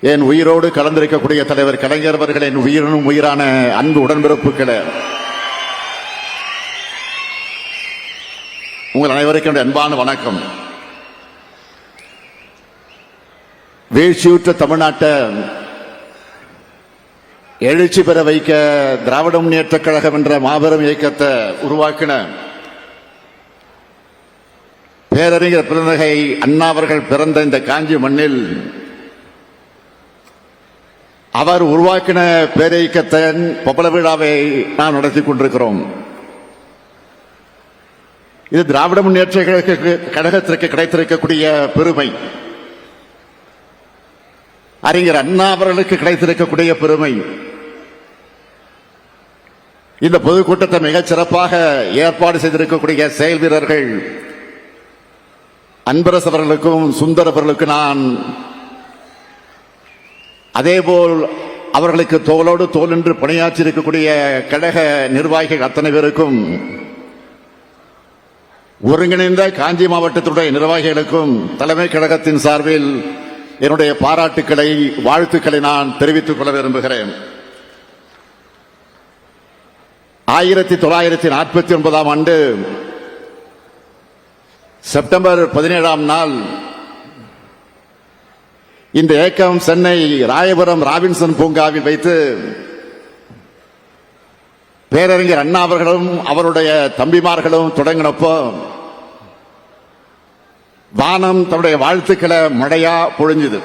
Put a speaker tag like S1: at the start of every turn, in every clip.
S1: என் உயிரோடு கலந்திருக்கக்கூடிய தலைவர் கலைஞர் அவர்களின் உயிரினும் உயிரான அன்பு உடன்பிறப்புகளே, உங்கள் அனைவருக்கும் அன்பான வணக்கம். வீழ்ச்சியுற்ற தமிழ்நாட்டை எழுச்சி பெற வைக்க திராவிட முன்னேற்ற கழகம் என்ற மாபெரும் இயக்கத்தை உருவாக்கின பேரறிஞர் பெருந்தகை அண்ணா அவர்கள் பிறந்த இந்த காஞ்சி மண்ணில் அவர் உருவாக்கின பேரியக்கத்தின் பபல விழாவை நாம் நடத்தி கொண்டிருக்கிறோம். இது திராவிட முன்னேற்ற கழகத்திற்கு கிடைத்திருக்கக்கூடிய பெருமை, அறிஞர் அண்ணா அவர்களுக்கு கிடைத்திருக்கக்கூடிய பெருமை. இந்த பொதுக்கூட்டத்தை மிகச் சிறப்பாக ஏற்பாடு செய்திருக்கக்கூடிய செயல் வீரர்கள் அன்பரசு அவர்களுக்கும் சுந்தர் அவர்களுக்கு நான், அதேபோல் அவர்களுக்கு தோளோடு தோல் என்று பணியாற்றி இருக்கக்கூடிய கழக நிர்வாகிகள் அத்தனை பேருக்கும், ஒருங்கிணைந்த காஞ்சி மாவட்டத்துடைய நிர்வாகிகளுக்கும் தலைமை கழகத்தின் சார்பில் என்னுடைய பாராட்டுக்களை, வாழ்த்துக்களை நான் தெரிவித்துக் கொள்ள விரும்புகிறேன். 1949 ஆண்டு செப்டம்பர் 17 நாள் இந்த இயக்கம் சென்னை ராயபுரம் ராபின்சன் பூங்காவில் வைத்து பேரறிஞர் அண்ணா அவர்களும் அவருடைய தம்பிமார்களும் தொடங்கினப்போ வானம் தன்னுடைய வாழ்த்துக்களை மழையா பொழிஞ்சது.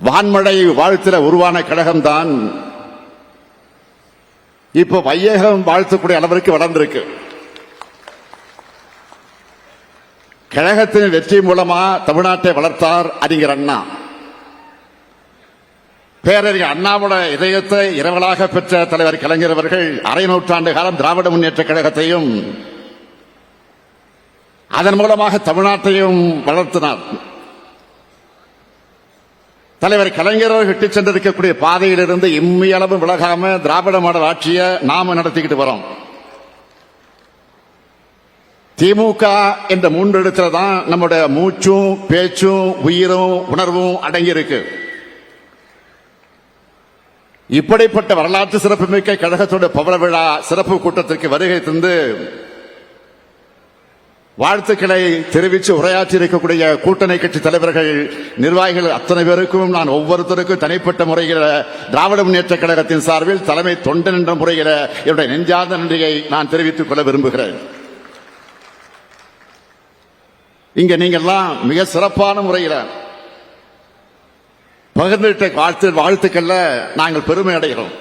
S1: வான்மழை வாழ்த்துல உருவான கழகம்தான் இப்போ வையகம் வாழ்த்தக்கூடிய அளவிற்கு வளர்ந்திருக்கு. கழகத்தின் வெற்றி மூலமா தமிழ்நாட்டை வளர்த்தார் அறிஞர் அண்ணா. பேரறிஞர் அண்ணாவோட இதயத்தை இரவலாக பெற்ற தலைவர் கலைஞர் அவர்கள் அரை நூற்றாண்டு காலம் திராவிட முன்னேற்ற கழகத்தையும் அதன் மூலமாக தமிழ்நாட்டையும் வளர்த்தினார். தலைவர் கலைஞர் இட்டுச் சென்றிருக்கக்கூடிய பாதையிலிருந்து இம்மியளவும் விலகாம திராவிட மாடல் ஆட்சியை நாம நடத்திக்கிட்டு வரோம். திமுக என்ற 3 இடத்துல தான் நம்முடைய மூச்சும் பேச்சும் உயிரும் உணர்வும் அடங்கியிருக்கு. இப்படிப்பட்ட வரலாற்று சிறப்புமிக்க கழகத்தோட பவள விழா சிறப்பு கூட்டத்திற்கு வருகை தந்து வாழ்த்துக்களை தெரிவித்து உரையாற்றி இருக்கக்கூடிய கூட்டணி கட்சி தலைவர்கள், நிர்வாகிகள் அத்தனை பேருக்கும் நான் ஒவ்வொருத்தருக்கும் தனிப்பட்ட முறையில் திராவிட முன்னேற்ற கழகத்தின் சார்பில் தலைமை தொண்டன் என்ற முறையில் என்னுடைய நெஞ்சார்ந்த நன்றியை நான் தெரிவித்துக் கொள்ள விரும்புகிறேன். இங்க நீங்கெல்லாம் மிக சிறப்பான முறையில் பகிர்ந்துட்ட வாழ்த்துக்கள்ல நாங்கள் பெருமை அடைகிறோம்.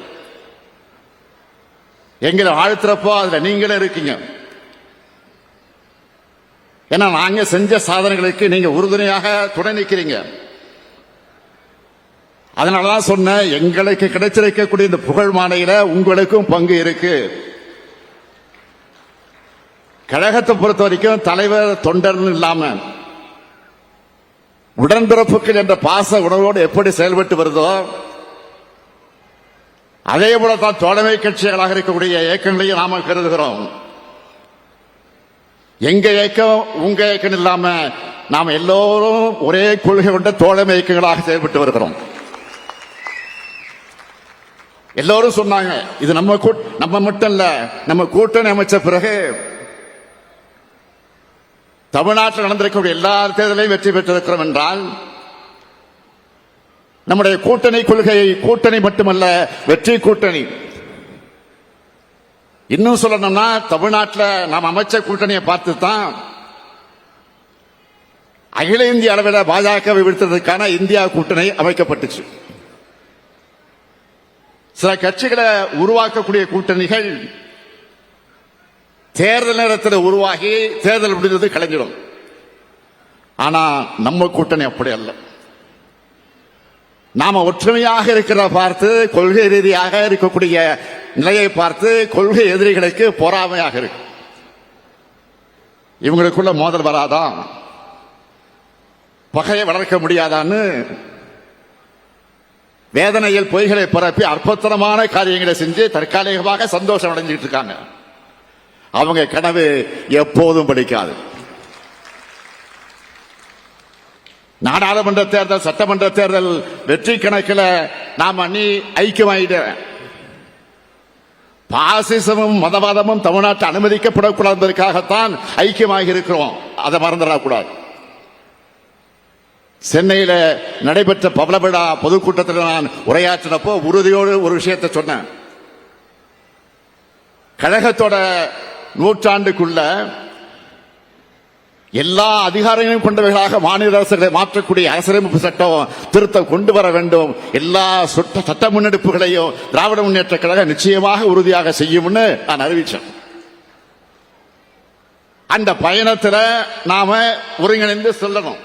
S1: எங்களை வாழ்த்துறப்போ அதுல நீங்களே இருக்கீங்க. ஏன்னா நாங்க செஞ்ச சாதனைகளுக்கு நீங்க உறுதுணையாக துணை நிற்கிறீங்க. அதனாலதான் சொன்ன, எங்களுக்கு கிடைச்சிருக்கக்கூடிய இந்த புகழ் மாலையில உங்களுக்கும் பங்கு இருக்கு. கழகத்தை பொறுத்த வரைக்கும் தலைவர் தொண்டர் இல்லாம உடன்பிறப்புகள் என்ற பாச உணர்வோடு எப்படி செயல்பட்டு வருதோ அதே போலத்தான் தோழமை கட்சிகளாக இருக்கக்கூடிய இயக்கங்களையும் நாம கருதுகிறோம். எங்க இயக்கம் உங்க இயக்கம் இல்லாம நாம எல்லோரும் ஒரே கொள்கை கொண்ட தோழமை இயக்கங்களாக செயல்பட்டு வருகிறோம். எல்லோரும் சொன்னாங்க, இது நம்ம மட்டும் இல்ல, நம்ம கூட்டணி அமைச்ச பிறகு தமிழ்நாட்டில் நடந்திருக்கக்கூடிய எல்லா தேர்தலையும் வெற்றி பெற்றிருக்கிறோம் என்றால் நம்முடைய கூட்டணி கொள்கை கூட்டணி மட்டுமல்ல, வெற்றி கூட்டணி. இன்னும் சொல்லணும்னா தமிழ்நாட்டில் நாம் அமைச்ச கூட்டணியை பார்த்து தான் அகில இந்திய அளவில் பாஜகவை வீழ்த்ததற்கான இந்தியா கூட்டணி அமைக்கப்பட்டுச்சு. சில கட்சிகளை உருவாக்கக்கூடிய கூட்டணிகள் தேர்தல் நேரத்தில் உருவாகி தேர்தல் முடிந்தது கலைஞ்சிடும். ஆனா நம்ம கூட்டணி அப்படி அல்ல. நாம ஒற்றுமையாக இருக்கிற பார்த்து, கொள்கை ரீதியாக இருக்கக்கூடிய நிலையை பார்த்து கொள்கை எதிரிகளுக்கு பொறாமையாக இருக்கு. இவங்களுக்குள்ள மோதல் வராதா, பகையை வளர்க்க முடியாதான்னு வேதனையில் பொய்களை பரப்பி அற்புதமான காரியங்களை செஞ்சு தற்காலிகமாக சந்தோஷம் அடைஞ்சிட்டு இருக்காங்க. அவங்க கனவு எப்போதும் படிக்காது. நாடாளுமன்ற தேர்தல், சட்டமன்ற தேர்தல் வெற்றி கணக்கில் நாம் அணி ஐக்கியமாயிட பாசிசமும் மதவாதமும் தமிழ்நாட்டில் அனுமதிக்கப்படக்கூடாது என்பதற்காகத்தான் ஐக்கியமாக இருக்கிறோம். அதை மறந்துடக்கூடாது. சென்னையில் நடைபெற்ற பவள விழா பொதுக்கூட்டத்தில் நான் உரையாற்றினப்போ உறுதியோடு ஒரு விஷயத்தை சொன்னேன். கழகத்தோட நூற்றாண்டுக்குள்ள எல்லா அதிகாரங்களையும் கொண்டவர்களாக மாநில அரசுகளை மாற்றக்கூடிய அரசியலமைப்பு சட்டம் திருத்தம் கொண்டு வர வேண்டும். எல்லா சட்ட முன்னெடுப்புகளையும் திராவிட முன்னேற்ற கழகம் நிச்சயமாக உறுதியாக செய்யும்னு நான் அறிவிச்சேன். அந்த பயணத்தில் நாம ஒருங்கிணைந்து செல்லணும்.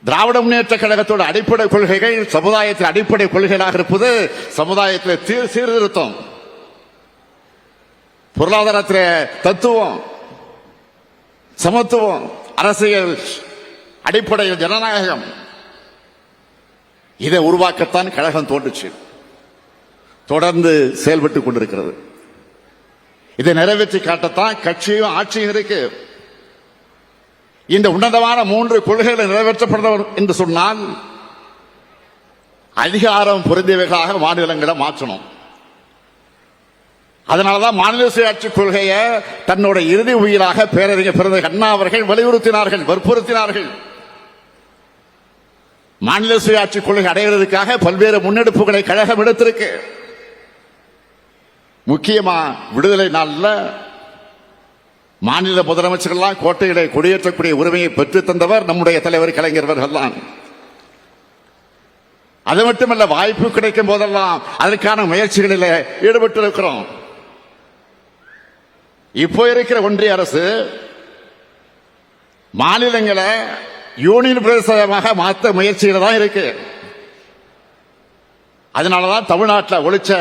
S1: திராவிட முன்னேற்ற கழகத்தோட அடிப்படை கொள்கைகள் சமுதாயத்தின் அடிப்படை கொள்கைகளாக இருப்பது சமுதாயத்தில் சீர்திருத்தம், பொருளாதாரத்தில் தத்துவம், சமத்துவம், அரசியல் அடிப்படையில் ஜனநாயகம். இதை உருவாக்கத்தான் கழகம் தோன்றுச்சு, தொடர்ந்து செயல்பட்டுக் கொண்டிருக்கிறது. இதை நிறைவேற்றி காட்டத்தான் கட்சியும் ஆட்சியும் இருக்கு. இந்த உன்னதமான 3 கொள்கைகளை நிறைவேற்றப்படும் என்று சொன்னால் அதிகாரம் பொருந்தியவைகளாக மாநிலங்களை மாற்றணும். அதனாலதான் மாநில சுயாட்சி கொள்கையை தன்னோட இறுதி உயிராக பேரறிஞர் பெருந்தகை அண்ணா அவர்கள் வலியுறுத்தினார்கள், வற்புறுத்தினார்கள். மாநில சுயாட்சி கொள்கை அடைவதற்காக பல்வேறு முன்னெடுப்புகளை கழகம் எடுத்திருக்கு. முக்கியமா விடுதலை நாளில் மாநில முதலமைச்சர்கள்லாம் கோட்டைகளை கொடியேற்றக்கூடிய உரிமையை பெற்று தந்தவர் நம்முடைய தலைவர் கலைஞர் அவர்கள் தான். அது மட்டுமல்ல, வாய்ப்பு கிடைக்கும் போதெல்லாம் அதற்கான முயற்சிகளில் ஈடுபட்டு இருக்கிறோம். இப்போ இருக்கிற ஒன்றிய அரசு மாநிலங்களை யூனியன் பிரதேசமாக மாற்ற முயற்சிகள் தான் இருக்கு. அதனாலதான் தமிழ்நாட்டில் ஒழிச்ச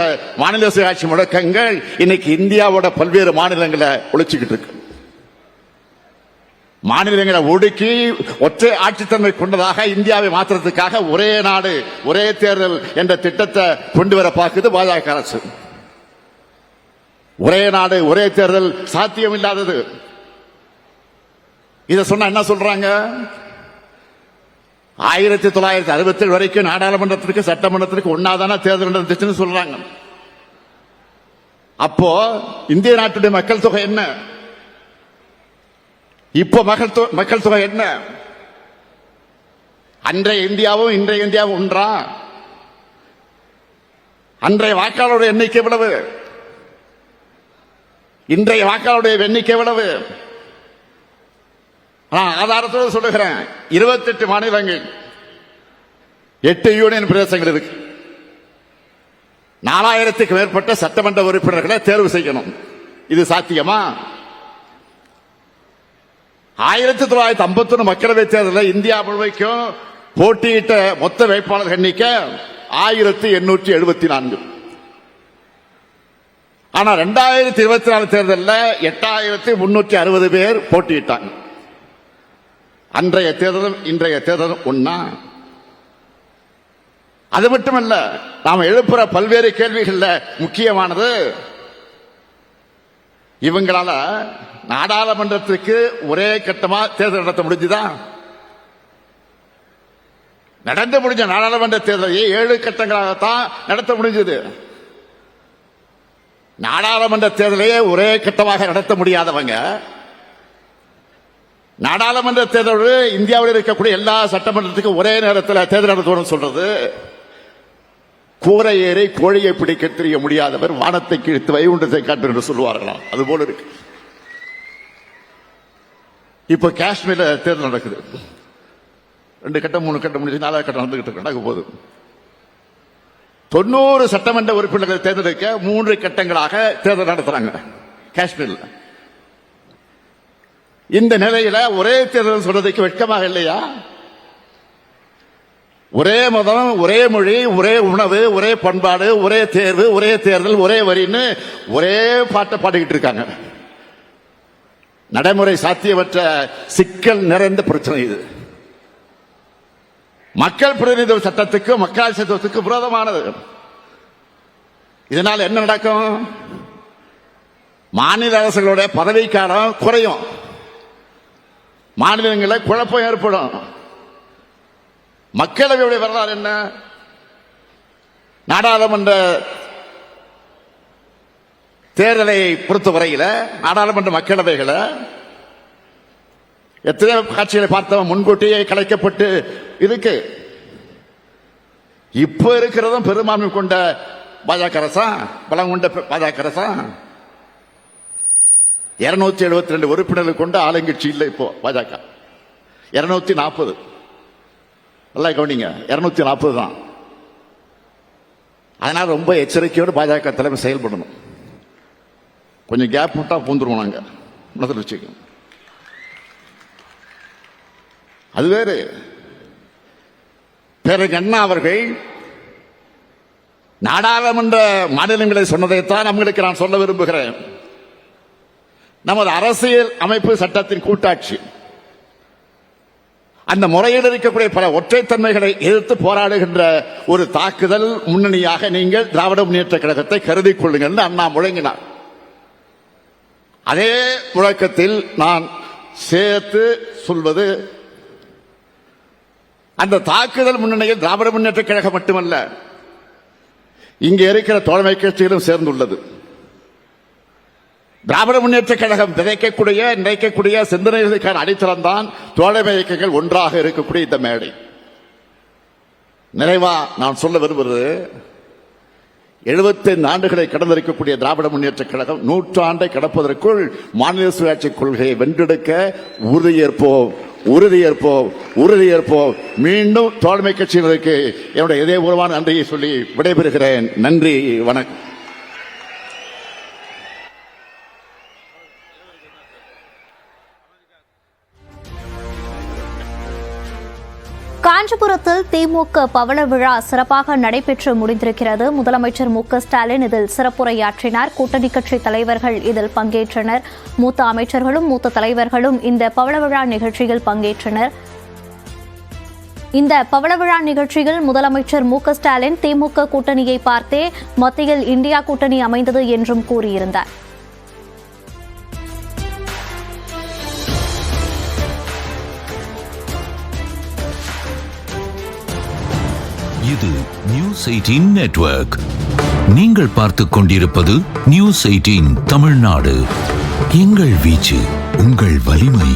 S1: மாநில சுயாட்சி முழக்கங்கள் இன்னைக்கு இந்தியாவோட பல்வேறு மாநிலங்களை ஒழிச்சுக்கிட்டு இருக்கு. மாநிலங்களை ஒடுக்கி ஒற்றை ஆட்சித்தன்மை கொண்டதாக இந்தியாவை மாற்றுறதுக்காக ஒரே நாடு ஒரே தேர்தல் என்ற திட்டத்தை கொண்டு வர பார்க்குது பாஜக அரசு. ஒரே நாடு ஒரே தேர்தல் சாத்தியம் இல்லாதது. இதை சொன்னா என்ன சொல்றாங்க? 1967 வரைக்கும் நாடாளுமன்றத்திற்கு சட்டமன்றத்திற்கு ஒன்னாதான தேர்தல் நடந்துச்சுன்னு சொல்றாங்க. அப்போ இந்திய நாட்டுடைய மக்கள் தொகை என்ன? இப்போ மக்கள் தொகை என்ன? அன்றைய இந்தியாவும் இன்றைய இந்தியாவும் ஒன்றா? அன்றைய வாக்காளருடைய எண்ணிக்கை எவ்வளவு? இன்றைய வாக்காளருடைய எண்ணிக்கை எவ்வளவு? ஆதாரத்தோடு சொல்லுகிறேன். 28 மாநிலங்கள், 8 யூனியன் பிரதேசங்கள் இருக்கு. 4000க்கு மேற்பட்ட சட்டமன்ற உறுப்பினர்களை தேர்வு செய்யணும். இது சாத்தியமா? 1951 மக்களவை தேர்தலில் இந்தியா முழுமைக்கும் போட்டியிட்ட மொத்த வேட்பாளர் எண்ணிக்கை 1874. ஆனா 2024 தேர்தலில் 8360 பேர் போட்டியிட்டாங்க. அன்றைய தேர்தலும் இன்றைய தேர்தலும் ஒன்னா? அது மட்டுமல்ல, நாம் எழுப்புற பல்வேறு கேள்விகள்ல முக்கியமானது, இவங்களால நாடாளுமன்றத்திற்கு ஒரே கட்டமா தேர்தல் நடத்த முடிஞ்சுதா? நடந்து முடிஞ்ச நாடாளுமன்ற தேர்தலை 7 கட்டங்களாகத்தான் நடத்த முடிஞ்சது. நாடாளுமன்ற தேர்தலையே ஒரே கட்டமாக நடத்த முடியாதவங்க நாடாளுமன்ற தேர்தல் இந்தியாவில் இருக்கக்கூடிய எல்லா சட்டமன்றத்துக்கும் ஒரே நேரத்தில் தேர்தல் நடத்தணும் சொல்றது, கூரை ஏறி கோழியை பிடிக்க தெரிய முடியாதவர் வானத்தை கிழித்து வைகுண்டத்தை காட்டு என்று சொல்லுவார்களாம். அது போல இருக்கு. இப்ப காஷ்மீர்ல தேர்தல் நடக்குது. 2 கட்டம் 3 கட்டம் முடிஞ்சு 4வது கட்டம் நடக்க போகுது. 90 சட்டமன்ற உறுப்பினர்கள் தேர்ந்தெடுக்க 3 கட்டங்களாக தேர்தல் நடத்துறாங்க காஷ்மீர்ல. இந்த நிலையில ஒரே தேர்தல் சொல்றதுக்கு வெட்கமாக இல்லையா? ஒரே மதம், ஒரே மொழி, ஒரே உணவு, ஒரே பண்பாடு, ஒரே தேர்வு, ஒரே தேர்தல், ஒரே வரின்னு ஒரே பாட்டை பாடிக்கிட்டு இருக்காங்க. நடைமுறை சாத்தியமற்ற சிக்கல் நிறைந்த பிரச்சனை இது. மக்கள் பிரதிநிதித்துவ சட்டத்துக்கு மக்கள் சட்டத்துக்கு விரோதமானது. இதனால் என்ன நடக்கும்? மாநில அரசுகளுடைய பதவிக்காலம் குறையும், மாநிலங்களில் குழப்பம் ஏற்படும். மக்களவையுடைய வரலாறு என்ன? நாடாளுமன்ற தேர்தலை பொறுத்தவரையில் நாடாளுமன்ற மக்களவைகளை எத்தனை காட்சிகளை பார்த்தவன் முன்கூட்டியே கலைக்கப்பட்டு இருக்கு. இப்ப இருக்கிறதும் பெரும்பான்மை கொண்ட பாஜக அரசா, பலம் கொண்ட பாஜக அரசா. 272 உறுப்பினர்கள் கொண்ட ஆளுங்கட்சி இல்லை இப்போ பாஜக. 240 நல்லா கவனிங்க, 240 தான். அதனால ரொம்ப எச்சரிக்கையோடு பாஜக தலைமை செயல்படணும். கொஞ்சம் கேப் விட்டா பூந்துருவோம் நாங்க, மனதில் வச்சுக்கோங்க. அது வேறு. பிறகு அண்ணா அவர்கள் நாடாளுமன்ற மாநிலங்களை சொன்னதைத்தான் நம்மளுக்கு நான் சொல்ல விரும்புகிறேன். நமது அரசியல் அமைப்பு சட்டத்தின் கூட்டாட்சி, அந்த முறையில் இருக்கக்கூடிய பல ஒற்றைத்தன்மைகளை எதிர்த்து போராடுகின்ற ஒரு தாக்குதல் முன்னணியாக நீங்கள் திராவிட முன்னேற்ற கழகத்தை கருதிக் கொள்ளுங்கள் என்று அண்ணா முழங்கினார். அதே முழக்கத்தில் நான் சேர்த்து சொல்வது, அந்த தாக்குதல் முன்னணியில் திராவிட முன்னேற்ற கழகம் மட்டுமல்ல, இங்கே இருக்கிற தோழமை கட்சிகளும் சேர்ந்துள்ளது. திராவிட முன்னேற்ற கழகம் நினைக்கக்கூடிய சிந்தனைகளுக்கான அடித்தளம் தான் தோழமை இயக்கங்கள் ஒன்றாக இருக்கக்கூடிய இந்த மேடை. நிறைவா நான் சொல்ல விரும்புவது, 75 ஆண்டுகளை கடந்திருக்கக்கூடிய திராவிட முன்னேற்ற கழகம் 100 ஆண்டை கடப்பதற்குள் மாநில சுயாட்சி கொள்கையை வென்றெடுக்க உறுதியேற்போம். மீண்டும் தோழமை கட்சியினருக்கு என்னுடைய இதயபூர்வமான நன்றியை சொல்லி விடைபெறுகிறேன். நன்றி, வணக்கம்.
S2: காஞ்சிபுரத்தில் திமுக பவள விழா சிறப்பாக நடைபெற்று முடிந்திருக்கிறது. முதலமைச்சர் மு.க.ஸ்டாலின் இதில் சிறப்புரையாற்றினார். கூட்டணி கட்சி தலைவர்கள் இதில் பங்கேற்றனர். மூத்த அமைச்சர்களும் மூத்த தலைவர்களும் இந்த பவள விழா நிகழ்ச்சியில் பங்கேற்றனர். இந்த பவள விழா நிகழ்ச்சியில் முதலமைச்சர் மு.க.ஸ்டாலின் திமுக கூட்டணியை பார்த்தே மத்தியில் இந்தியா கூட்டணி அமைந்தது என்றும் கூறியிருந்தார்.
S3: இது நியூஸ் 18 நெட்வொர்க். நீங்கள் பார்த்துக் கொண்டிருப்பது நியூஸ் 18 தமிழ்நாடு. எங்கள் வீச்சு, உங்கள் வலிமை.